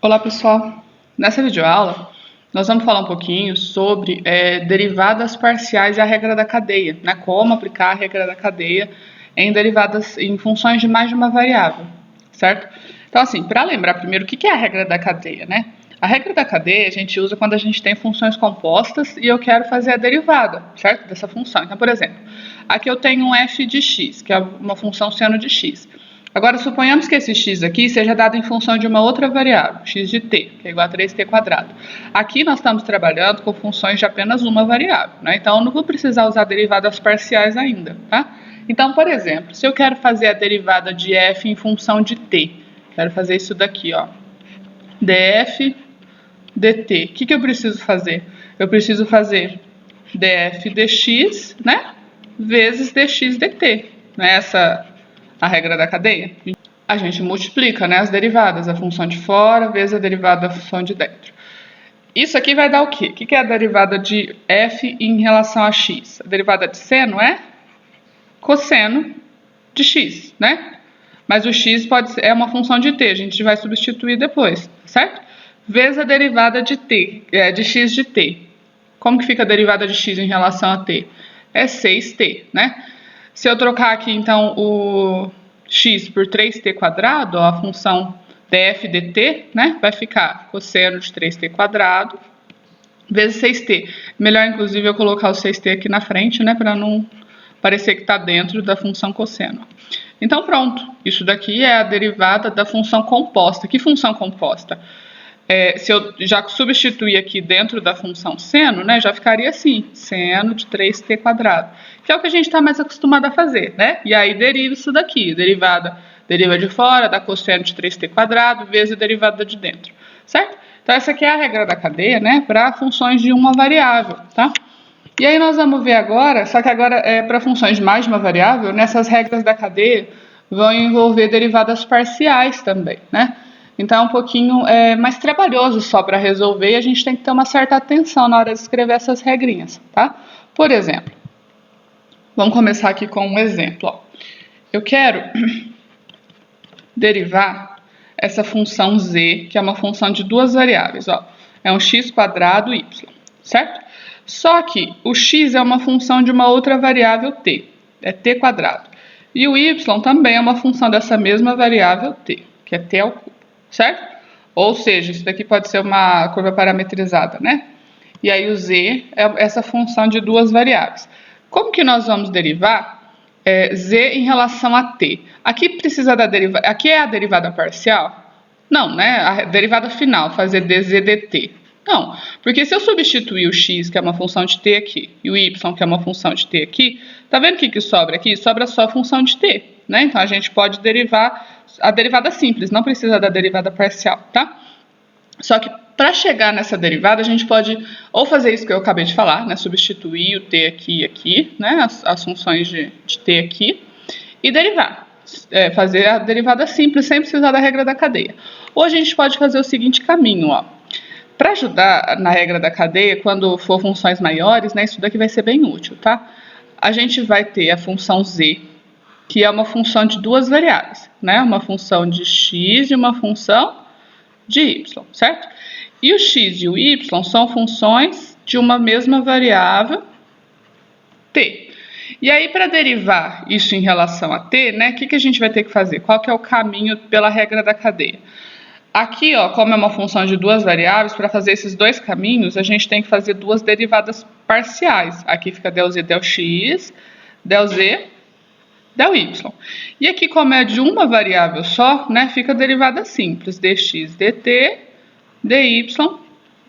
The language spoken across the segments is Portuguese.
Olá pessoal, nessa videoaula nós vamos falar um pouquinho sobre derivadas parciais e a regra da cadeia, né? Como aplicar a regra da cadeia em derivadas em funções de mais de uma variável, certo? Então assim, para lembrar primeiro o que é a regra da cadeia, né? A regra da cadeia a gente usa quando a gente tem funções compostas e eu quero fazer a derivada, certo? Dessa função. Então, por exemplo, aqui eu tenho um f de x, que é uma função seno de x. Agora, suponhamos que esse x aqui seja dado em função de uma outra variável, x de t, que é igual a 3t². Aqui nós estamos trabalhando com funções de apenas uma variável, né? Então, eu não vou precisar usar derivadas parciais ainda, tá? Então, por exemplo, se eu quero fazer a derivada de f em função de t, quero fazer isso daqui, ó, df dt. O que eu preciso fazer? Eu preciso fazer df dx, né, vezes dx dt, né? Essa a regra da cadeia. A gente multiplica, né, as derivadas, a função de fora vezes a derivada da função de dentro. Isso aqui vai dar o quê? O que é a derivada de f em relação a x? A derivada de seno é cosseno de x, né? Mas o x é uma função de t, a gente vai substituir depois, certo? Vezes a derivada de t, de x de t. Como que fica a derivada de x em relação a t? É 6t, né? Se eu trocar aqui, então, o x por 3t², ó, a função df dt, né, vai ficar cosseno de 3t² vezes 6t. Melhor, inclusive, eu colocar o 6t aqui na frente, né, para não parecer que está dentro da função cosseno. Então, pronto. Isso daqui é a derivada da função composta. Que função composta? Se eu já substituir aqui dentro da função seno, né, já ficaria assim, seno de 3t², que é o que a gente está mais acostumado a fazer, né? E aí deriva isso daqui, deriva de fora, dá cosseno de 3t² vezes a derivada de dentro, certo? Então essa aqui é a regra da cadeia, né, para funções de uma variável, tá? E aí nós vamos ver agora, só que agora para funções de mais de uma variável, nessas regras da cadeia vão envolver derivadas parciais também, né? Então é um pouquinho mais trabalhoso só para resolver e a gente tem que ter uma certa atenção na hora de escrever essas regrinhas, tá? Por exemplo, vamos começar aqui com um exemplo, ó. Eu quero derivar essa função z, que é uma função de duas variáveis, ó. É um x² y, certo? Só que o x é uma função de uma outra variável t, é t². E o y também é uma função dessa mesma variável t, que é t ao cubo. Certo? Ou seja, isso daqui pode ser uma curva parametrizada, né? E aí o z é essa função de duas variáveis. Como que nós vamos derivar z em relação a t? Aqui precisa da derivada. Aqui é a derivada parcial? Não, né? A derivada final, fazer dz dt. Não, porque se eu substituir o x, que é uma função de t aqui, e o y, que é uma função de t aqui, tá vendo o que sobra aqui? Sobra só a função de t, né? Então a gente pode derivar a derivada simples, não precisa da derivada parcial, tá? Só que para chegar nessa derivada, a gente pode ou fazer isso que eu acabei de falar, né? Substituir o t aqui e aqui, né? As funções de t aqui, e derivar. Fazer a derivada simples sem precisar da regra da cadeia. Ou a gente pode fazer o seguinte caminho, ó. Para ajudar na regra da cadeia, quando for funções maiores, né? Isso daqui vai ser bem útil, tá? A gente vai ter a função z, que é uma função de duas variáveis, né? Uma função de x e uma função de y, certo? E o x e o y são funções de uma mesma variável t. E aí, para derivar isso em relação a t, né? O que a gente vai ter que fazer? Qual que é o caminho pela regra da cadeia? Aqui, ó, como é uma função de duas variáveis, para fazer esses dois caminhos, a gente tem que fazer duas derivadas parciais. Aqui fica del z, del x, del z, del y. E aqui, como é de uma variável só, né, fica a derivada simples, dx dt, dy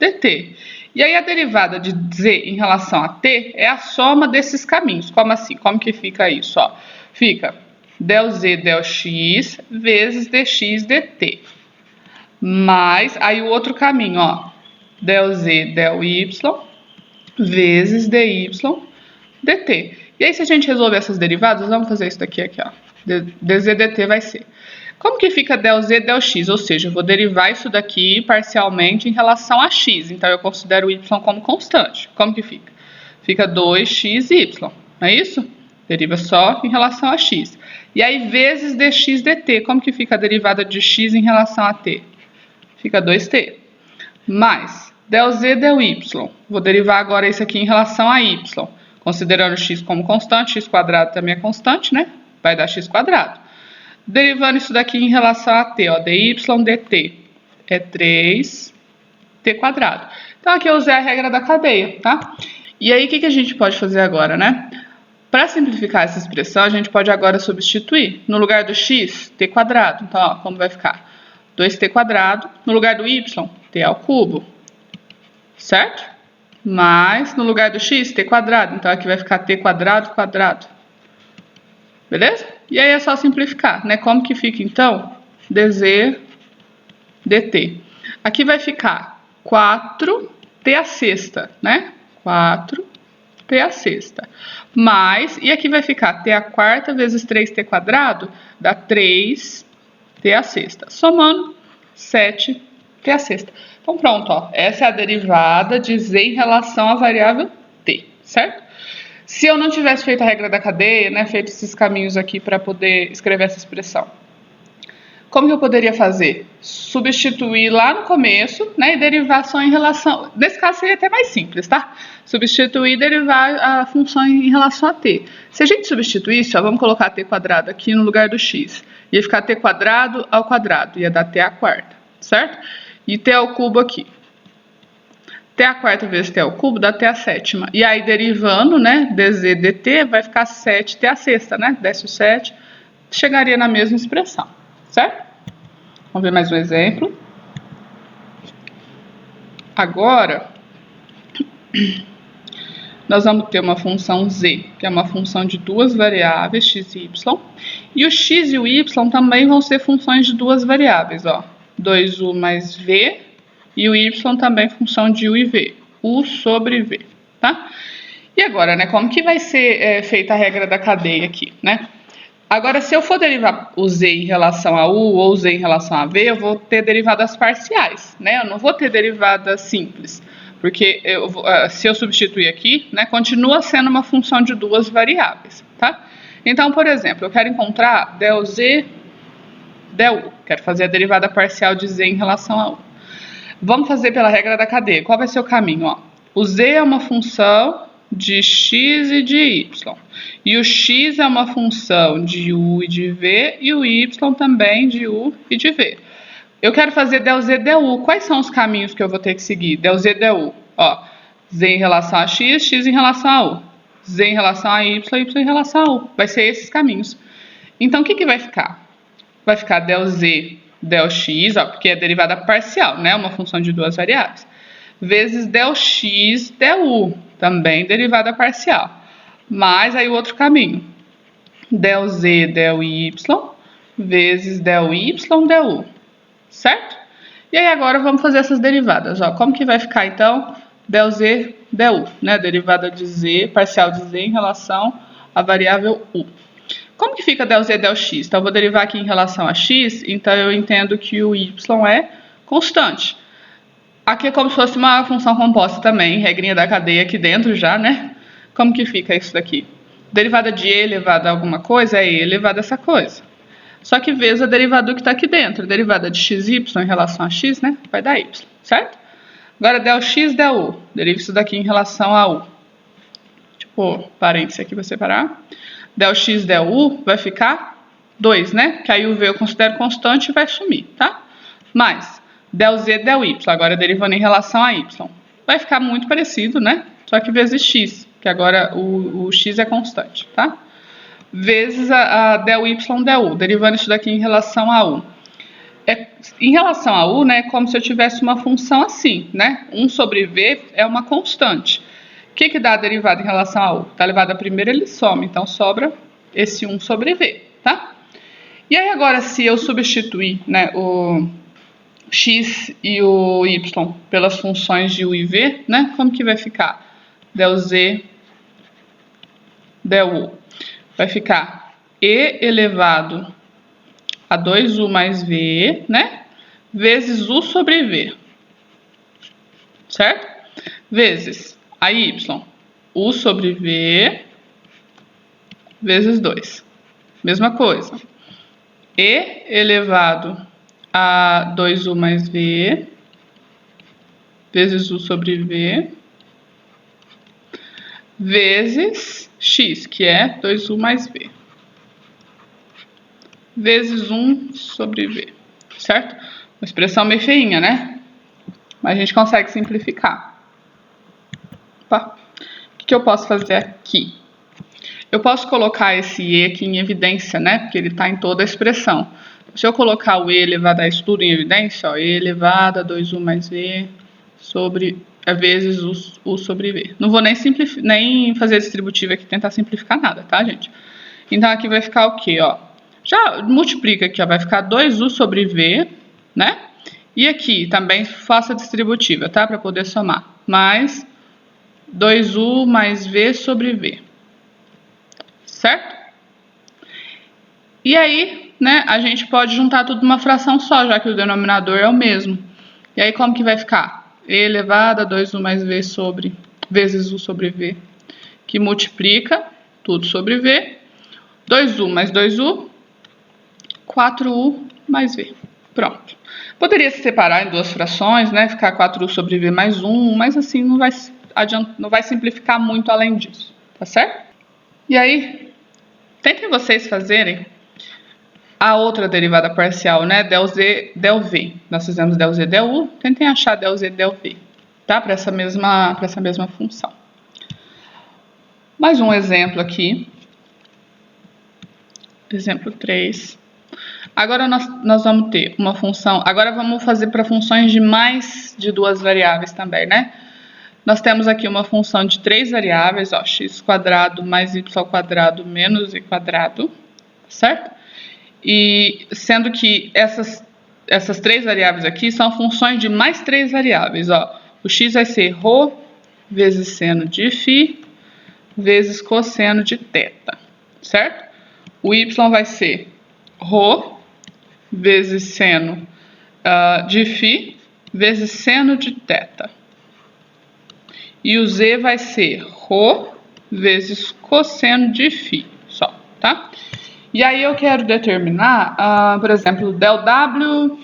dt. E aí a derivada de z em relação a t é a soma desses caminhos. Como assim? Como que fica isso? Ó? Fica del z, del x vezes dx dt. Mais, aí o outro caminho, ó, del z, del y vezes dy dt. E aí, se a gente resolver essas derivadas, vamos fazer isso daqui, ó. dz dt vai ser. Como que fica del z, del x? Ou seja, eu vou derivar isso daqui parcialmente em relação a x. Então, eu considero o y como constante. Como que fica? Fica 2xy, não é isso? Deriva só em relação a x. E aí, vezes dx dt. Como que fica a derivada de x em relação a t? fica 2t, mais del z, del y. Vou derivar agora isso aqui em relação a y, considerando x como constante, x quadrado também é constante, né? Vai dar x quadrado. Derivando isso daqui em relação a t, ó, dy dt é 3t quadrado. Então aqui eu usei a regra da cadeia, tá? E aí o que a gente pode fazer agora, né? Para simplificar essa expressão, a gente pode agora substituir. No lugar do x, t quadrado. Então, ó, como vai ficar? 2t quadrado. No lugar do y, t ao cubo. Certo? Mais, no lugar do x, t quadrado. Então, aqui vai ficar t quadrado, quadrado. Beleza? E aí é só simplificar, né? Como que fica, então? dz dt. Aqui vai ficar 4t à sexta, né? 4t à sexta. Mais, e aqui vai ficar t à quarta vezes 3t quadrado, dá 3t à sexta. Somando, 7t à sexta. Então pronto, ó. Essa é a derivada de z em relação à variável t, certo? Se eu não tivesse feito a regra da cadeia, né, feito esses caminhos aqui para poder escrever essa expressão, como que eu poderia fazer? Substituir lá no começo, né, e derivar só em relação... Nesse caso seria até mais simples, tá? Substituir e derivar a função em relação a t. Se a gente substituísse, ó, vamos colocar t quadrado aqui no lugar do x. Ia ficar t quadrado ao quadrado, ia dar t à quarta, certo? E t ao cubo aqui. T à quarta vezes t ao cubo dá t à sétima. E aí derivando, né, dz dt vai ficar 7t à sexta, né? Desce o 7, chegaria na mesma expressão, certo? Vamos ver mais um exemplo. Agora, nós vamos ter uma função z, que é uma função de duas variáveis, x e y. E o x e o y também vão ser funções de duas variáveis, ó. 2u mais v, e o y também função de u e v. U sobre v, tá? E agora, né, como que vai ser feita a regra da cadeia aqui, né? Agora, se eu for derivar o z em relação a u ou z em relação a v, eu vou ter derivadas parciais, né? Eu não vou ter derivada simples, porque se eu substituir aqui, né, continua sendo uma função de duas variáveis, tá? Então, por exemplo, eu quero encontrar del z, del u. Quero fazer a derivada parcial de z em relação a u. Vamos fazer pela regra da cadeia. Qual vai ser o caminho? Ó? O z é uma função de x e de y. E o x é uma função de u e de v, e o y também de u e de v. Eu quero fazer del z, del u. Quais são os caminhos que eu vou ter que seguir? Del z, del u. Ó, z em relação a x, x em relação a u. Z em relação a y, y em relação a u. Vai ser esses caminhos. Então, o que vai ficar? Vai ficar del z, del x, ó, porque é derivada parcial, né? Uma função de duas variáveis. Vezes del x, del u, também derivada parcial. Mais aí o outro caminho. Del z, del y, vezes del y, del u. Certo? E aí agora vamos fazer essas derivadas, ó. Como que vai ficar então? Del z, del u, né? Derivada de z, parcial de z em relação à variável u. Como que fica del z, del x? Então eu vou derivar aqui em relação a x, então eu entendo que o y é constante. Aqui é como se fosse uma função composta também, regrinha da cadeia aqui dentro já, né? Como que fica isso daqui? Derivada de e elevado a alguma coisa é e elevado a essa coisa. Só que vezes a derivada do que está aqui dentro. Derivada de xy em relação a x, né? Vai dar y, certo? Agora, del x, del u. Deriva isso daqui em relação a u. Tipo, parênteses aqui, vou separar. Del x, del u vai ficar 2, né? Que aí o v eu considero constante e vai sumir, tá? Mais del z, del y. Agora, derivando em relação a y. Vai ficar muito parecido, né? Só que vezes x, que agora o x é constante, tá? Vezes a del y, del u. Derivando isso daqui em relação a u. Em relação a u, né, é como se eu tivesse uma função assim, né? 1 sobre v é uma constante. O que dá a derivada em relação a u? Tá elevado a primeira, ele some, então sobra esse 1 sobre v, tá? E aí agora, se eu substituir, né, o x e o y pelas funções de u e v, né, como que vai ficar? Del z, del u. Vai ficar e elevado a 2u mais v, né? Vezes u sobre v. Certo? Vezes a y, u sobre v, vezes 2. Mesma coisa. E elevado a 2u mais v vezes u sobre v vezes x, que é 2u mais v, vezes 1 sobre v, certo? Uma expressão meio feinha, né? Mas a gente consegue simplificar. Opa. O que eu posso fazer aqui? Eu posso colocar esse e aqui em evidência, né? Porque ele está em toda a expressão. Se eu colocar o e elevado a isso tudo em evidência, ó, e elevado a 2u mais v sobre vezes u sobre v. Não vou nem fazer distributiva aqui, tentar simplificar nada, tá, gente? Então aqui vai ficar o quê, ó? Já multiplica aqui, ó, vai ficar 2u sobre v, né? E aqui também faça a distributiva, tá? Para poder somar. Mais 2u mais v sobre v. Certo? E aí, né, a gente pode juntar tudo numa fração só, já que o denominador é o mesmo. E aí como que vai ficar? E elevado a 2u mais v sobre, vezes u sobre v, que multiplica tudo sobre v. 2u mais 2u, 4u mais v. Pronto. Poderia se separar em duas frações, né, ficar 4u sobre v mais 1, mas assim não vai simplificar muito além disso, tá certo? E aí, tentem vocês fazerem a outra derivada parcial, né? Del z, del v. Nós fizemos del z, del u. Tentem achar del z, del v, tá? Para essa mesma função. Mais um exemplo aqui. Exemplo 3. Agora nós vamos ter uma função. Agora vamos fazer para funções de mais de duas variáveis também, né? Nós temos aqui uma função de 3 variáveis, ó, x² mais y² menos y², certo? E sendo que essas 3 variáveis aqui são funções de mais 3 variáveis, ó. O x vai ser ρ vezes seno de φ vezes cosseno de θ, certo? O y vai ser ρ vezes seno de φ vezes seno de θ. E o z vai ser ρ vezes cosseno de φ, só, tá? E aí eu quero determinar, por exemplo, del w,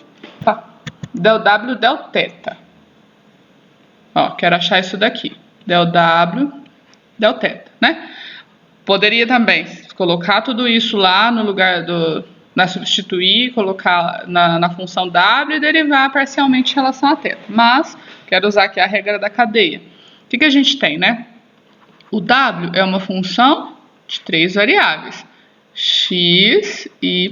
del θ. Ó, quero achar isso daqui, del w, del θ, né? Poderia também colocar tudo isso lá no lugar substituir, colocar na função w e derivar parcialmente em relação a θ. Mas, quero usar aqui a regra da cadeia. O que a gente tem, né? O w é uma função de 3 variáveis, x, y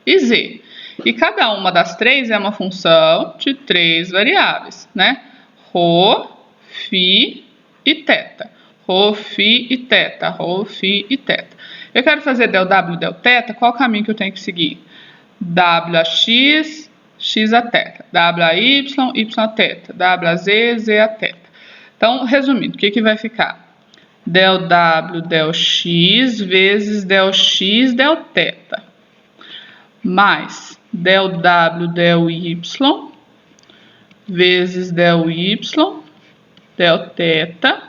e z. E cada uma das 3 é uma função de 3 variáveis, né? Ρ, φ e θ. Ρ, φ e θ. Ρ, φ e θ. Eu quero fazer del w, del θ, qual o caminho que eu tenho que seguir? W a x, x a θ. W a y, y a θ. W a z, z a θ. Então, resumindo, o que vai ficar? Del w, del x vezes del x, del θ. Mais del w, del y vezes del y, del θ.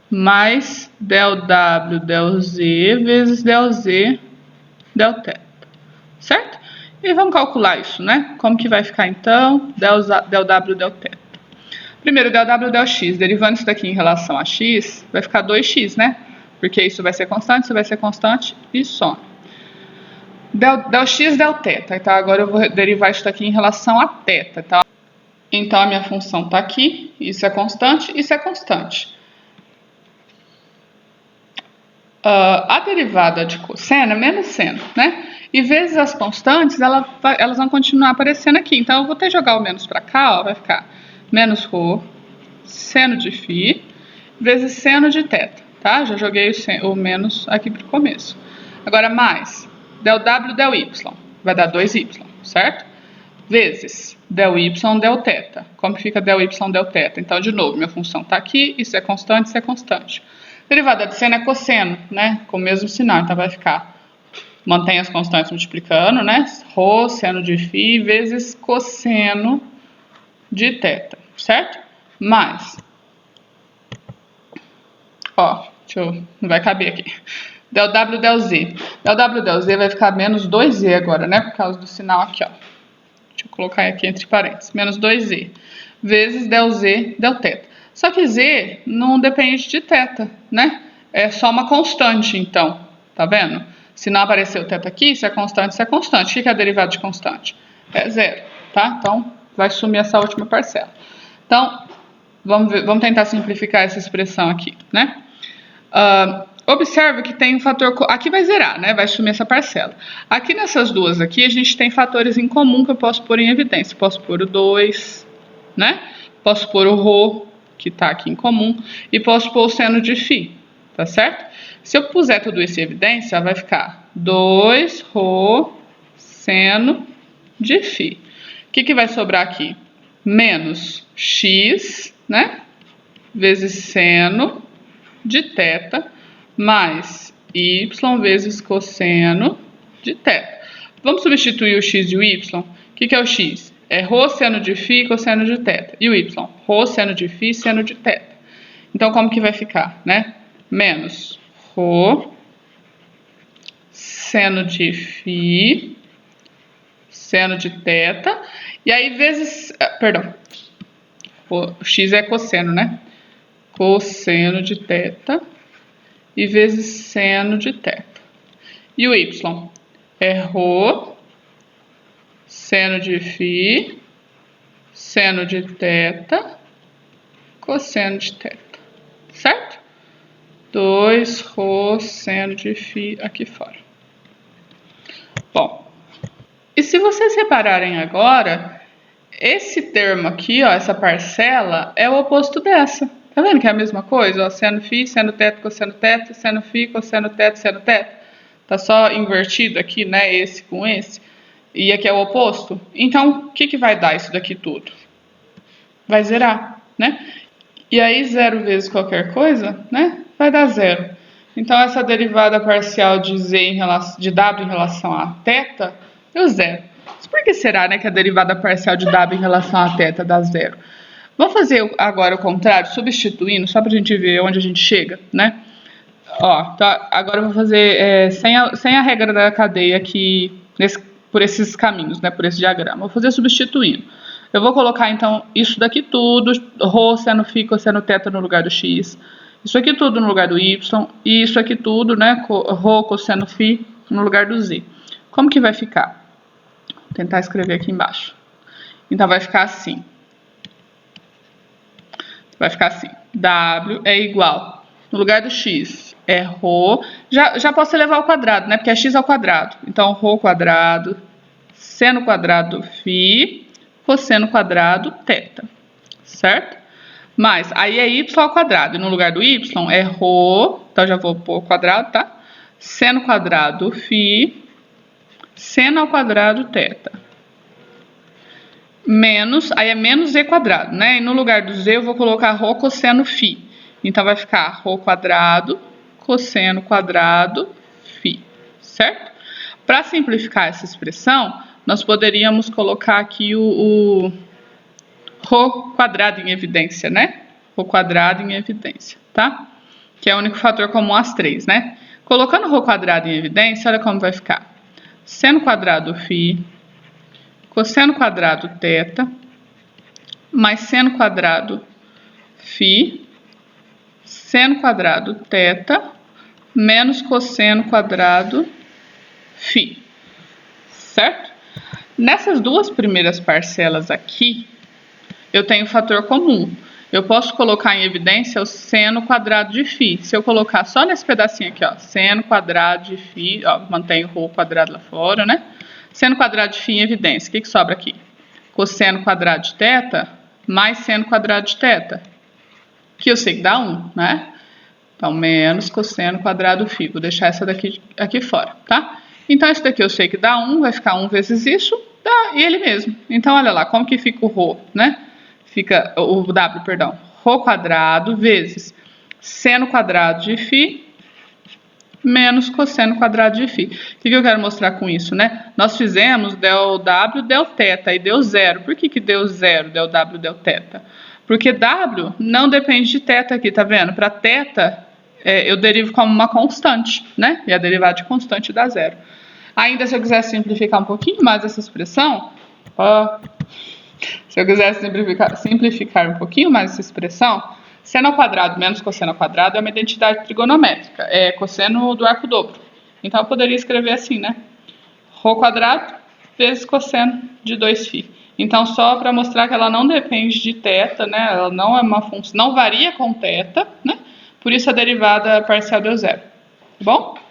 Mais del w, del z vezes del z, del θ. Certo? E vamos calcular isso, né? Como que vai ficar então? Del w, del θ. Primeiro, del w, del x. Derivando isso daqui em relação a x, vai ficar 2x, né? Porque isso vai ser constante e só. Del x, del θ. Então, agora eu vou derivar isso daqui em relação a θ, tá? Então, a minha função está aqui. Isso é constante, isso é constante. A derivada de cosseno é menos seno, né? E vezes as constantes, elas vão continuar aparecendo aqui. Então, eu vou ter que jogar o menos para cá, ó, vai ficar menos ρ, seno de φ, vezes seno de θ, tá? Já joguei o menos aqui para o começo. Agora, mais del w, del y, vai dar 2y, certo? Vezes del y, del θ. Como fica del y, del θ? Então, de novo, minha função está aqui, isso é constante, isso é constante. Derivada de seno é cosseno, né? Com o mesmo sinal, então vai ficar, mantém as constantes multiplicando, né? Ρ, seno de φ, vezes cosseno de θ, certo? Mais, ó, não vai caber aqui, del w, del z. Del w, del z vai ficar menos 2z agora, né? Por causa do sinal aqui, ó. Deixa eu colocar aqui entre parênteses. Menos 2z vezes del z, del θ. Só que z não depende de θ, né? É só uma constante, então. Tá vendo? Se não aparecer o θ aqui, se é constante, se é constante. O que é a derivada de constante? É zero, tá? Então, vai sumir essa última parcela. Então, vamos tentar simplificar essa expressão aqui, né? Observe que tem um fator... Aqui vai zerar, né? Vai sumir essa parcela. Aqui nessas duas aqui, a gente tem fatores em comum que eu posso pôr em evidência. Posso pôr o 2, né? Posso pôr o ρ, que está aqui em comum. E posso pôr o seno de φ, tá certo? Se eu puser tudo isso em evidência, vai ficar 2ρ seno de φ. O que vai sobrar aqui? Menos x, né? Vezes seno de θ, mais y vezes cosseno de θ. Vamos substituir o x e o y? O que é o x? É ρ seno de φ cosseno de θ. E o y? Ρ seno de φ seno de θ. Então, como que vai ficar, né? Menos ρ seno de φ seno de θ. E aí, vezes... Perdão. O x é cosseno, né? Cosseno de θ. E vezes seno de θ. E o y? É ρ seno de φ seno de θ cosseno de θ. Certo? 2ρ seno de φ aqui fora. Bom, e se vocês repararem agora, esse termo aqui, ó, essa parcela, é o oposto dessa. Tá vendo que é a mesma coisa? Ó, seno φ, seno θ, cosseno θ, seno φ, cosseno θ, seno θ. Tá só invertido aqui, né? Esse com esse. E aqui é o oposto. Então, o que vai dar isso daqui tudo? Vai zerar, né? E aí, 0 vezes qualquer coisa, né? Vai dar 0. Então, essa derivada parcial de de w em relação a θ deu 0. Mas por que será, né, que a derivada parcial de w em relação a θ dá 0? Vamos fazer agora o contrário, substituindo, só para a gente ver onde a gente chega, né? Ó, tá, agora eu vou fazer sem a regra da cadeia aqui, por esses caminhos, né? Por esse diagrama. Vou fazer substituindo. Eu vou colocar, então, isso daqui tudo, ρ, seno φ, cosseno θ no lugar do x. Isso aqui tudo no lugar do y. E isso aqui tudo, né? Ρ, cosseno φ no lugar do z. Como que vai ficar? Vou tentar escrever aqui embaixo. Então, vai ficar assim. Vai ficar assim, w é igual, no lugar do x é ρ, já posso levar ao quadrado, né, porque é x ao quadrado. Então, ρ quadrado, seno quadrado φ, cosseno quadrado θ, certo? Mas, aí é y ao quadrado, e no lugar do y é ρ, então já vou pôr quadrado, tá? Seno quadrado φ, seno ao quadrado θ. Menos, aí é menos z quadrado, né? E no lugar do z eu vou colocar ρ cosseno φ. Então vai ficar ρ quadrado, cosseno quadrado, φ, certo? Para simplificar essa expressão, nós poderíamos colocar aqui o ρ quadrado em evidência, né? Ρ quadrado em evidência, tá? Que é o único fator comum às três, né? Colocando ρ quadrado em evidência, olha como vai ficar. Seno quadrado φ, cosseno quadrado θ, mais seno quadrado φ, seno quadrado θ, menos cosseno quadrado φ, certo? Nessas duas primeiras parcelas aqui, eu tenho fator comum. Eu posso colocar em evidência o seno quadrado de φ. Se eu colocar só nesse pedacinho aqui, ó, seno quadrado de φ, ó, mantenho o ρ quadrado lá fora, né? Seno quadrado de φ em evidência, o que sobra aqui? Cosseno quadrado de θ mais seno quadrado de θ, que eu sei que dá 1, né? Então, menos cosseno quadrado φ. Vou deixar essa daqui aqui fora, tá? Então, isso daqui eu sei que dá 1, vai ficar 1 vezes isso, dá ele mesmo. Então, olha lá, como que fica o ρ, né? Fica o w, perdão, ρ quadrado vezes seno quadrado de φ menos cosseno quadrado de φ. O que eu quero mostrar com isso, né? Nós fizemos del w, del θ e deu 0. Por que deu 0, del w, del θ? Porque w não depende de θ aqui, tá vendo? Para θ, eu derivo como uma constante, né? E a derivada de constante dá 0. Ainda, se eu quiser simplificar um pouquinho mais essa expressão, Opa. Se eu quiser simplificar um pouquinho mais essa expressão, seno ao quadrado menos cosseno ao quadrado é uma identidade trigonométrica, é cosseno do arco dobro. Então eu poderia escrever assim, né? Rho quadrado vezes cosseno de 2φ. Então só para mostrar que ela não depende de θ, né? Ela não é uma função, não varia com θ, né? Por isso a derivada parcial deu zero. Tá bom?